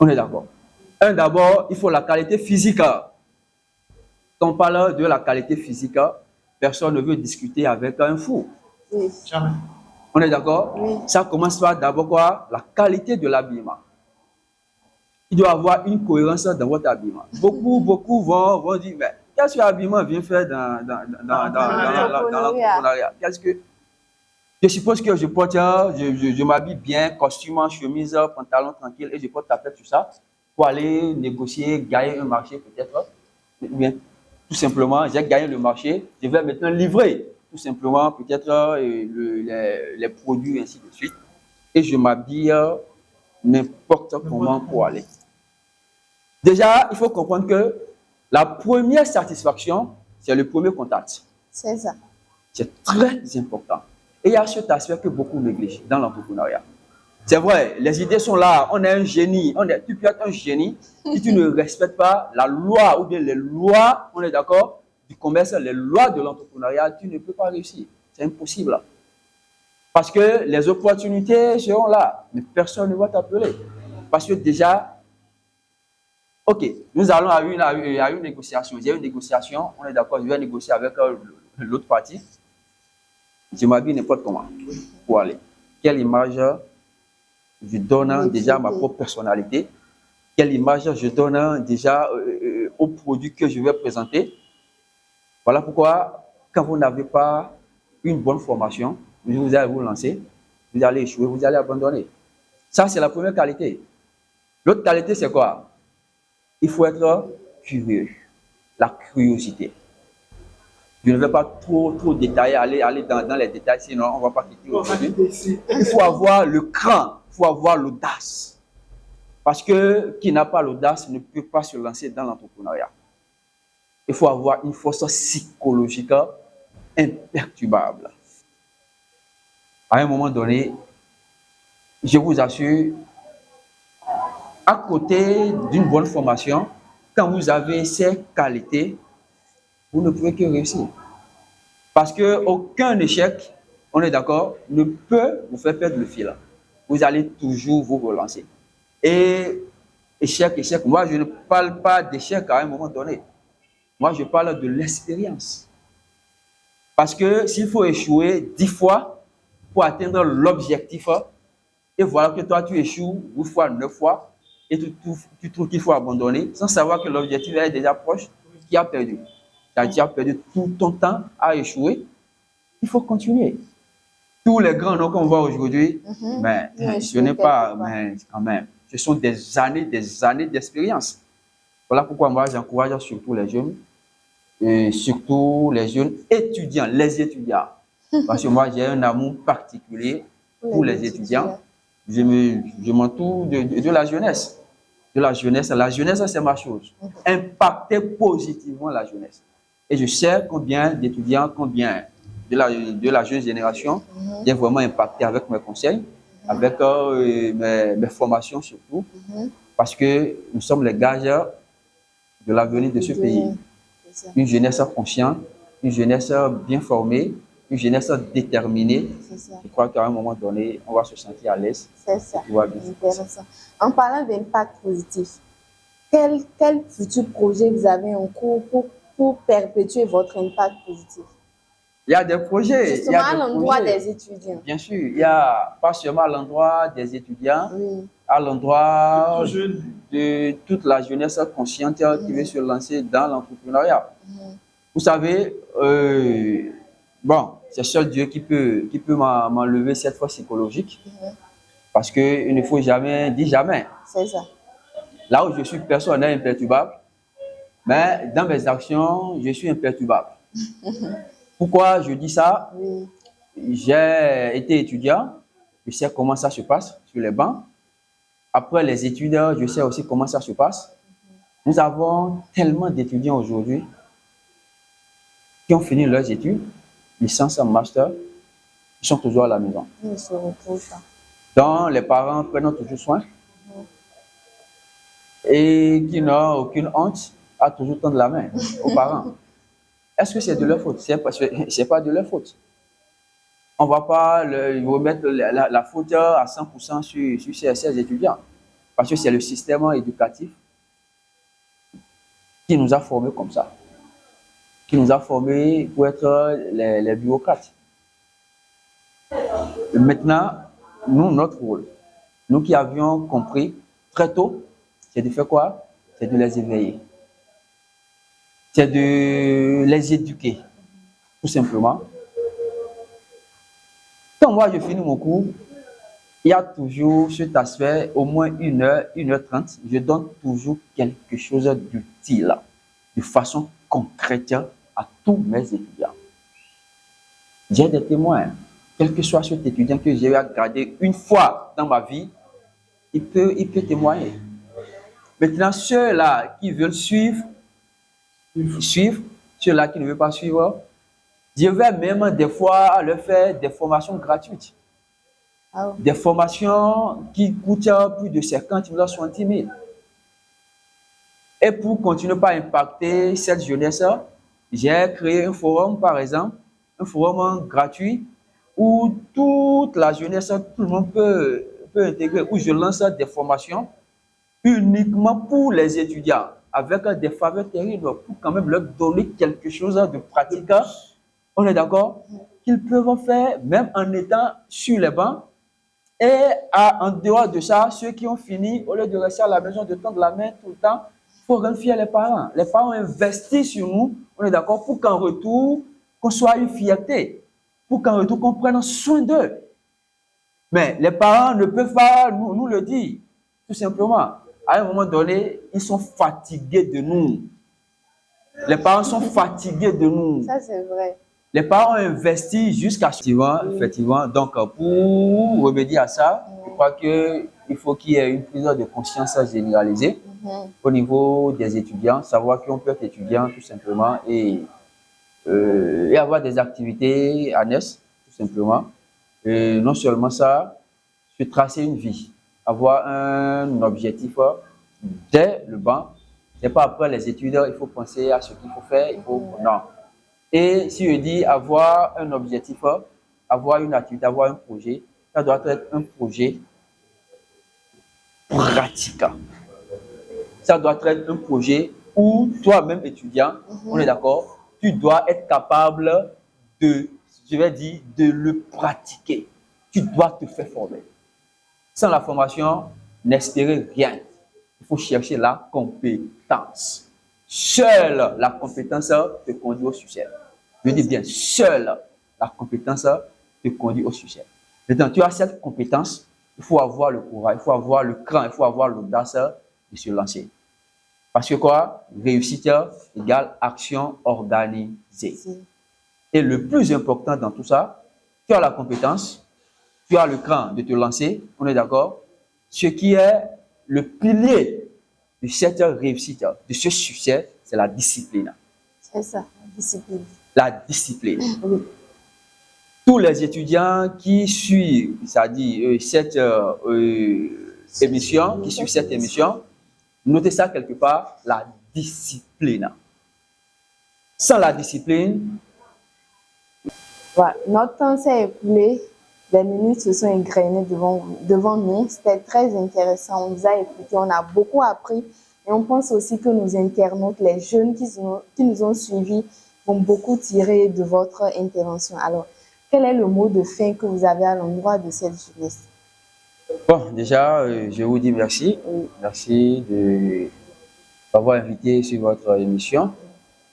On est d'accord. D'abord, il faut la qualité physique. Quand on parle de la qualité physique, personne ne veut discuter avec un fou. Oui. Jamais. On est d'accord? Oui. Ça commence par d'abord quoi? La qualité de l'habillement. Il doit y avoir une cohérence dans votre habillement. Beaucoup vont dire, mais qu'est-ce que l'habillement vient faire dans l'entrepreneuriat? Qu'est-ce que... Je suppose que je porte, je m'habille bien, costume, chemise, pantalon tranquille, et je porte la tête sur ça pour aller négocier, gagner un marché peut-être. Ou bien, tout simplement, j'ai gagné le marché, je vais maintenant livrer tout simplement peut-être les produits, ainsi de suite. Et je m'habille n'importe comment pour aller. Déjà, il faut comprendre que la première satisfaction, c'est le premier contact. C'est ça. C'est très important. Et il y a cet aspect que beaucoup négligent dans l'entrepreneuriat. C'est vrai, les idées sont là, on est un génie, tu peux être un génie si tu ne respectes pas la loi ou bien les lois, on est d'accord, du commerce, les lois de l'entrepreneuriat, tu ne peux pas réussir. C'est impossible. Parce que les opportunités seront là, mais personne ne va t'appeler. Parce que déjà, ok, nous allons à une négociation. J'ai une négociation, on est d'accord, je vais négocier avec l'autre partie. Je m'habille n'importe comment pour aller. Quelle image je donne déjà à ma propre personnalité? Quelle image je donne déjà au produit que je vais présenter? Voilà pourquoi, quand vous n'avez pas une bonne formation, vous allez vous lancer, vous allez échouer, vous allez abandonner. Ça, c'est la première qualité. L'autre qualité, c'est quoi? Il faut être curieux. La curiosité. Je ne vais pas trop détailler, aller dans les détails, sinon on ne va pas quitter aujourd'hui. Il faut avoir le cran, il faut avoir l'audace. Parce que qui n'a pas l'audace ne peut pas se lancer dans l'entrepreneuriat. Il faut avoir une force psychologique imperturbable. À un moment donné, je vous assure, à côté d'une bonne formation, quand vous avez ces qualités, vous ne pouvez que réussir. Parce qu'aucun échec, on est d'accord, ne peut vous faire perdre le fil. Vous allez toujours vous relancer. Et échec, moi je ne parle pas d'échec à un moment donné. Moi je parle de l'expérience. Parce que s'il faut échouer 10 fois pour atteindre l'objectif, et voilà que toi tu échoues 8 fois, 9 fois, et tu trouves qu'il faut abandonner, sans savoir que l'objectif est déjà proche, qui a perdu. Tu as perdu tout ton temps à échouer. Il faut continuer. Tous les grands noms qu'on voit aujourd'hui, mais ce n'est pas, mais quand même, ce sont des années d'expérience. Voilà pourquoi moi j'encourage surtout les jeunes, et surtout les jeunes étudiants, les étudiants. Parce que moi j'ai un amour particulier pour les étudiants. Je m'entoure de la jeunesse. La jeunesse, c'est ma chose. Impacter positivement la jeunesse. Et je sais combien d'étudiants, combien de la jeune génération, j'ai vraiment impacté avec mes conseils, avec mes formations surtout, parce que nous sommes les gages de l'avenir de ce pays. Une jeunesse consciente, une jeunesse bien formée, une jeunesse déterminée. Je crois qu'à un moment donné, on va se sentir à l'aise. C'est ça. Intéressant. En parlant d'impact positif, quel futur projet vous avez en cours pour perpétuer votre impact positif? Il y a des projets. Justement, à l'endroit des étudiants. Bien sûr, il y a pas seulement à l'endroit des étudiants, à l'endroit de toute la jeunesse consciente qui veut se lancer dans l'entrepreneuriat. Vous savez, bon, c'est seul Dieu qui peut m'enlever cette force psychologique, parce qu'il ne faut jamais dire jamais. C'est ça. Là où je suis, personne n'est imperturbable, mais dans mes actions, je suis imperturbable. Pourquoi je dis ça? J'ai été étudiant, je sais comment ça se passe sur les bancs. Après les études, je sais aussi comment ça se passe. Nous avons tellement d'étudiants aujourd'hui qui ont fini leurs études, licence en master, ils sont toujours à la maison. Donc les parents prennent toujours soin et qui n'ont aucune honte à toujours tendre la main aux parents. Est-ce que c'est de leur faute? C'est pas de leur faute. On ne va pas remettre la faute à 100% sur ces étudiants. Parce que c'est le système éducatif qui nous a formés comme ça, qui nous a formés pour être les bureaucrates. Et maintenant, nous, notre rôle, nous qui avions compris très tôt, c'est de faire quoi? C'est de les éveiller. C'est de les éduquer, tout simplement. Quand moi je finis mon cours, il y a toujours cet aspect, au moins 1h30, je donne toujours quelque chose d'utile, de façon concrète à tous mes étudiants. J'ai des témoins, quel que soit cet étudiant que j'ai regardé une fois dans ma vie, il peut témoigner. Maintenant, ceux-là qui veulent suivre, ceux-là qui ne veulent pas suivre, je vais même des fois leur faire des formations gratuites. Des formations qui coûtent plus de 50 000 à 70 000. Et pour continuer à impacter cette jeunesse, j'ai créé un forum, par exemple, un forum gratuit où toute la jeunesse, tout le monde peut intégrer, où je lance des formations uniquement pour les étudiants, avec des faveurs terribles, pour quand même leur donner quelque chose de pratique. On est d'accord? Qu'ils peuvent faire, même en étant sur les bancs. Et en dehors de ça, ceux qui ont fini, au lieu de rester à la maison, de tendre la main tout le temps, il faut rendre fiers les parents. Les parents investissent sur nous, on est d'accord, pour qu'en retour, qu'on soit une fierté, pour qu'en retour, qu'on prenne soin d'eux. Mais les parents ne peuvent pas nous le dire, tout simplement. À un moment donné, ils sont fatigués de nous. Les parents sont fatigués de nous. Ça, c'est vrai. Les parents ont investi jusqu'à ce effectivement. Donc, pour remédier à ça, je crois qu'il faut qu'il y ait une prise de conscience généralisée au niveau des étudiants, savoir qu'on peut être étudiant tout simplement et avoir des activités annexes, tout simplement. Et non seulement ça, se tracer une vie, avoir un objectif dès le banc. Et pas après les études, il faut penser à ce qu'il faut faire, non. Et si je dis avoir un objectif, avoir une activité, avoir un projet, ça doit être un projet pratique. Ça doit être un projet où toi-même étudiant, on est d'accord, tu dois être capable de, je vais dire, de le pratiquer. Tu dois te faire former. Sans la formation, n'espérez rien. Il faut chercher la compétence. Seule la compétence te conduit au succès. Je dis bien, seule la compétence te conduit au succès. Maintenant, tu as cette compétence, il faut avoir le courage, il faut avoir le cran, il faut avoir l'audace de se lancer. Parce que quoi? Réussite égale action organisée. Et le plus important dans tout ça, tu as la compétence, tu as le cran de te lancer, on est d'accord? Ce qui est le pilier de cette réussite, de ce succès, c'est la discipline. C'est ça, la discipline. La discipline. Oui. Tous les étudiants qui suivent, c'est-à-dire cette émission, qui suivent cette émission, notez ça quelque part, la discipline. Sans la discipline, voilà. Notre temps s'est écoulé, les minutes se sont égrenées devant nous. C'était très intéressant, on nous a écoutés, on a beaucoup appris. Et on pense aussi que nos internautes, les jeunes qui nous ont suivis, vont beaucoup tirer de votre intervention. Alors, quel est le mot de fin que vous avez à l'endroit de cette jeunesse? Bon, déjà, je vous dis merci. Merci de m'avoir invité sur votre émission.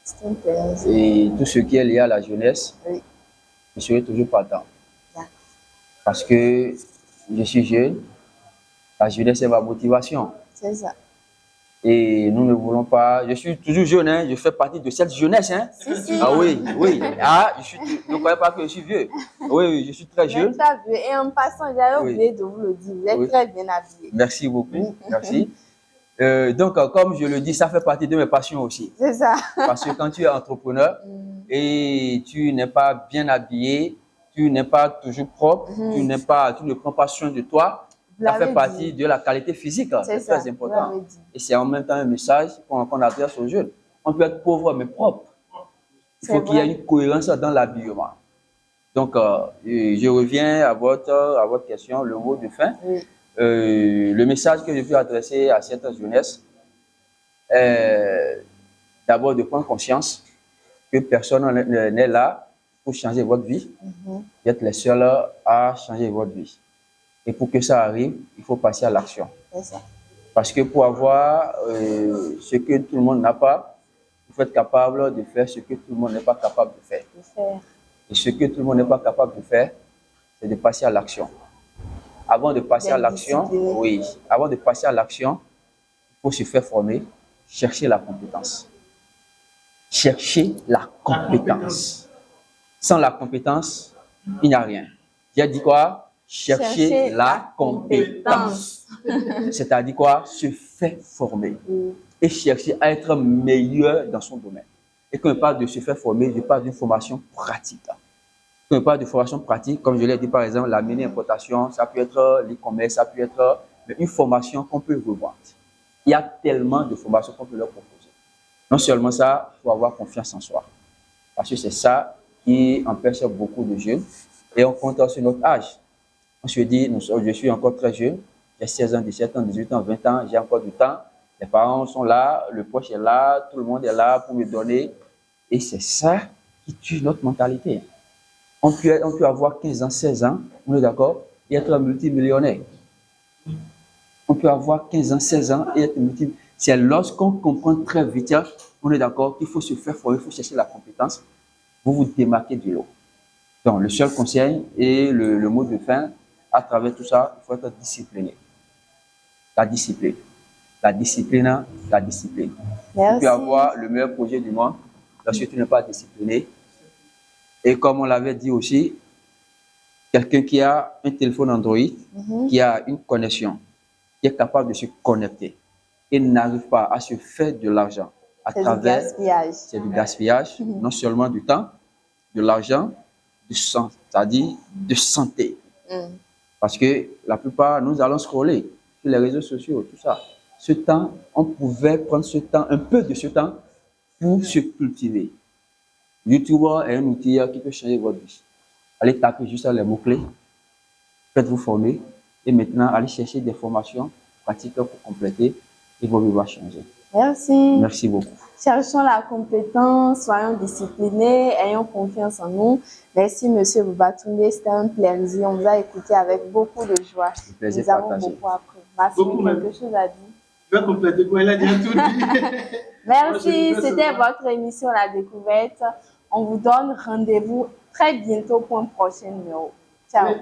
C'est un plaisir. Et tout ce qui est lié à la jeunesse, Oui. je serai toujours partant. D'accord. Parce que je suis jeune, la jeunesse est ma motivation. C'est ça. Et nous ne voulons pas. Je suis toujours jeune, hein, je fais partie de cette jeunesse. Hein. Si. Ah oui, oui. Ah, ne croyez pas que je suis vieux. Oui, je suis très jeune. Vous êtes très vieux. Et en passant, j'avais oublié de vous le dire, vous êtes très bien habillé. Merci beaucoup. Merci. Donc, comme je le dis, ça fait partie de mes passions aussi. C'est ça. Parce que quand tu es entrepreneur et tu n'es pas bien habillé, tu n'es pas toujours propre, tu ne prends pas soin de toi, ça fait partie de la qualité physique. C'est très important. Et c'est en même temps un message qu'on adresse aux jeunes. On peut être pauvre mais propre. Il faut qu'il y ait une cohérence dans l'habillement. Donc, je reviens à votre question, le mot de fin. le message que je veux adresser à cette jeunesse est d'abord de prendre conscience que personne n'est là pour changer votre vie. Vous êtes les seuls à changer votre vie. Et pour que ça arrive, il faut passer à l'action. C'est ça. Parce que pour avoir ce que tout le monde n'a pas, il faut être capable de faire ce que tout le monde n'est pas capable de faire. Et ce que tout le monde n'est pas capable de faire, c'est de passer à l'action. Avant de passer à l'action, avant de passer à l'action, il faut se faire former, chercher la compétence. Chercher la compétence. Sans la compétence, il n'y a rien. J'ai dit quoi? Chercher la compétence. C'est-à-dire quoi? Se faire former et chercher à être meilleur dans son domaine. Et quand on parle de se faire former, je parle d'une formation pratique. Quand on parle de formation pratique, comme je l'ai dit par exemple, la mini-importation, ça peut être l'e-commerce, ça peut être une formation qu'on peut revendre. Il y a tellement de formations qu'on peut leur proposer. Non seulement ça, il faut avoir confiance en soi. Parce que c'est ça qui empêche beaucoup de jeunes. Et on compte sur notre âge. On se dit, je suis encore très jeune, j'ai 16 ans, 17 ans, 18 ans, 20 ans, j'ai encore du temps. Les parents sont là, le poche est là, tout le monde est là pour me donner. Et c'est ça qui tue notre mentalité. On peut avoir 15 ans, 16 ans, on est d'accord, et être multimillionnaire. On peut avoir 15 ans, 16 ans et être multimillionnaire. C'est lorsqu'on comprend très vite, on est d'accord qu'il faut se faire former, il faut chercher la compétence, vous vous démarquez du lot. Donc, le seul conseil et le mot de fin, à travers tout ça, il faut être discipliné. La discipline. La discipline, la discipline. Merci. Tu peux avoir le meilleur projet du monde lorsque tu n'es pas discipliné. Et comme on l'avait dit aussi, quelqu'un qui a un téléphone Android, qui a une connexion, qui est capable de se connecter et n'arrive pas à se faire de l'argent à travers... C'est du gaspillage, non seulement du temps, de l'argent, du sang, c'est-à-dire de santé. Parce que la plupart, nous allons scroller sur les réseaux sociaux, tout ça. Ce temps, on pouvait prendre ce temps, un peu de ce temps, pour se cultiver. YouTube est un outil qui peut changer votre vie. Allez taper juste les mots-clés, faites-vous former et maintenant allez chercher des formations pratiques pour compléter et votre vie va changer. Merci. Merci beaucoup. Cherchons la compétence, soyons disciplinés, ayons confiance en nous. Merci, Monsieur Boubatunde, c'était un plaisir. On vous a écouté avec beaucoup de joie. Nous avons beaucoup appris. Merci, quelque chose à dire. Je vais compléter quoi, elle a déjà tout dit. Merci, c'était votre émission La Découverte. On vous donne rendez-vous très bientôt pour un prochain numéro. Ciao.